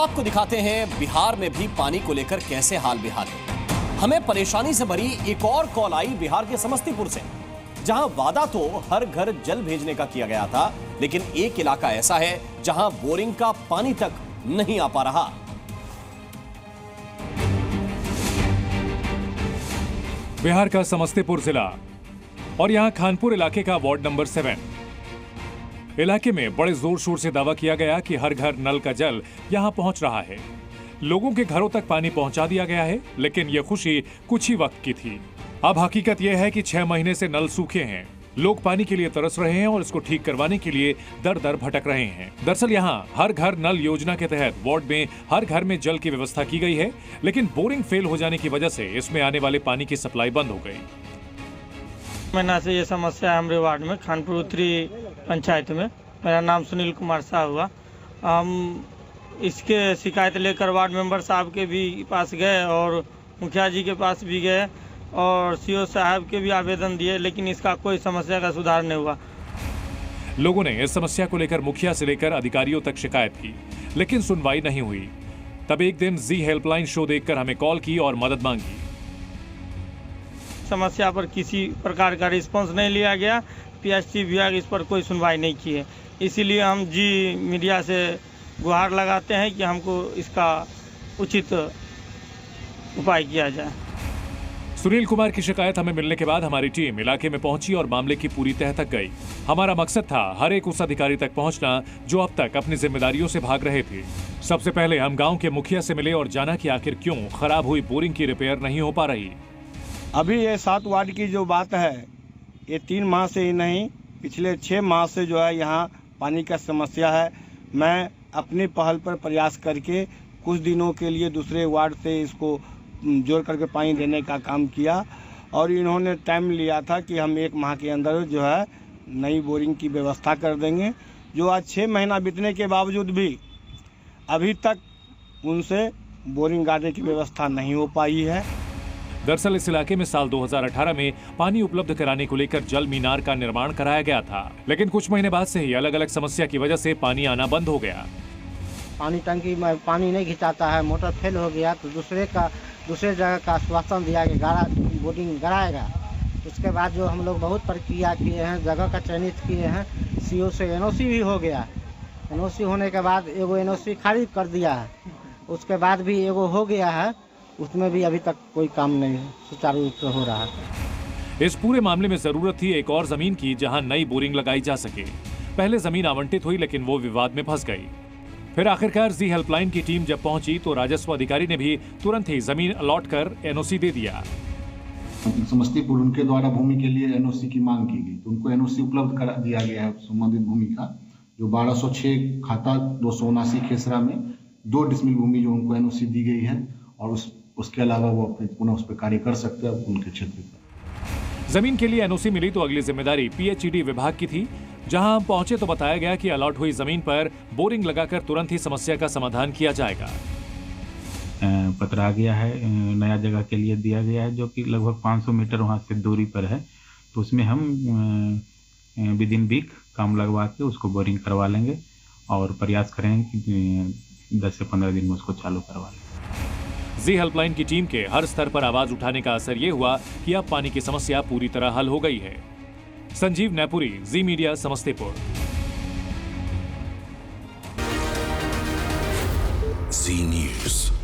आपको दिखाते हैं बिहार में भी पानी को लेकर कैसे हाल बेहाल है। हमें परेशानी से भरी एक और कॉल आई बिहार के समस्तीपुर से, जहां वादा तो हर घर जल भेजने का किया गया था, लेकिन एक इलाका ऐसा है जहां बोरिंग का पानी तक नहीं आ पा रहा। बिहार का समस्तीपुर जिला और यहां खानपुर इलाके का वार्ड नंबर 7 इलाके में बड़े जोर शोर से दावा किया गया कि हर घर नल का जल यहां पहुंच रहा है। लोगों के घरों तक पानी पहुंचा दिया गया है, लेकिन यह खुशी कुछ ही वक्त की थी। अब हकीकत यह है कि 6 महीने से नल सूखे हैं। लोग पानी के लिए तरस रहे हैं और इसको ठीक करवाने के लिए दर दर भटक रहे हैं। दरअसल यहाँ हर घर नल योजना के तहत वार्ड में हर घर में जल की व्यवस्था की गई है, लेकिन बोरिंग फेल हो जाने की वजह से इसमें आने वाले पानी की सप्लाई बंद हो गई। महीना से ये समस्या है हमारे वार्ड में, खानपुर उत्तरी पंचायत में। मेरा नाम सुनील कुमार शाह हुआ। हम इसके शिकायत लेकर वार्ड मेंबर साहब के भी पास गए और मुखिया जी के पास भी गए और सीओ साहब के भी आवेदन दिए, लेकिन इसका कोई समस्या का सुधार नहीं हुआ। लोगों ने इस समस्या को लेकर मुखिया से लेकर अधिकारियों तक शिकायत की, लेकिन सुनवाई नहीं हुई। तब एक दिन जी हेल्पलाइन शो देखकर हमें कॉल की और मदद मांगी। समस्या पर किसी प्रकार का रिस्पांस नहीं लिया गया। पीएचसी विभाग इस पर कोई सुनवाई नहीं की है। इसीलिए हम जी मीडिया से गुहार लगाते हैं कि हमको इसका उचित उपाय किया जाए। सुनील कुमार की शिकायत हमें मिलने के बाद हमारी टीम इलाके में पहुंची और मामले की पूरी तह तक गई। हमारा मकसद था हर एक उस अधिकारी तक पहुंचना जो अब तक अपनी जिम्मेदारियों से भाग रहे थे। सबसे पहले हम गांव के मुखिया से मिले और जाना कि आखिर क्यों खराब हुई बोरिंग की रिपेयर नहीं हो पा रही। अभी ये 7 वार्ड की जो बात है, ये 3 माह से ही नहीं, पिछले 6 माह से जो है यहाँ पानी का समस्या है। मैं अपनी पहल पर प्रयास करके कुछ दिनों के लिए दूसरे वार्ड से इसको जोड़ करके पानी देने का काम किया और इन्होंने टाइम लिया था कि हम 1 माह के अंदर जो है नई बोरिंग की व्यवस्था कर देंगे, जो आज 6 महीना बीतने के बावजूद भी अभी तक उनसे बोरिंग गाड़ने की व्यवस्था नहीं हो पाई है। दरअसल इस इलाके में साल 2018 में पानी उपलब्ध कराने को लेकर जल मीनार का निर्माण कराया गया था, लेकिन कुछ महीने बाद से ही अलग अलग समस्या की वजह से पानी आना बंद हो गया। पानी टंकी में पानी नहीं खिंचाता है, मोटर फेल हो गया तो दूसरे जगह का आश्वासन दिया कि बोरिंग कराएगा। उसके बाद जो हम लोग बहुत प्रक्रिया किए हैं, जगह का चयनित किए हैं, सीओ से एनओसी भी हो गया। एनओसी होने के बाद एगो एनओसी खारिज कर दिया है, उसके बाद भी एगो हो गया है, उसमें भी अभी तक कोई काम नहीं सुचारू रूप से हो रहा है। इस पूरे मामले में जरूरत थी एक और जमीन की जहां नई बोरिंग लगाई जा सके। पहले जमीन आवंटित हुई, लेकिन वो विवाद में फंस गई। फिर आखिरकार जी हेल्पलाइन की टीम जब पहुंची तो राजस्व अधिकारी ने भी तुरंत ही जमीन अलॉट कर एनओसी दे दिया। समस्तीपुर उनके द्वारा भूमि के लिए एनओसी की मांग की गई तो उनको एनओसी उपलब्ध करा दिया गया है संबंधित भूमि का, जो 1206 खाता 279 खेसरा में 2 डिसमिल भूमि जो उनको एनओसी दी गई है और उसके अलावा वो अपने पुनः उस पर कार्य कर सकते हैं उनके क्षेत्र पर। जमीन के लिए एनओसी मिली तो अगली जिम्मेदारी पीएचईडी विभाग की थी। जहां हम पहुंचे तो बताया गया कि अलॉट हुई जमीन पर बोरिंग लगाकर तुरंत ही समस्या का समाधान किया जाएगा। पत्र आ गया है, नया जगह के लिए दिया गया है, जो कि लगभग 500 मीटर वहां से दूरी पर है। तो उसमें हम विद इन वीक काम लगवा के उसको बोरिंग करवा लेंगे और प्रयास करेंगे कि 10 से 15 दिन में उसको चालू करवा लेंगे। जी हेल्पलाइन की टीम के हर स्तर पर आवाज उठाने का असर ये हुआ कि अब पानी की समस्या पूरी तरह हल हो गई है। संजीव नैपुरी, जी मीडिया, समस्तीपुर। जी न्यूज़।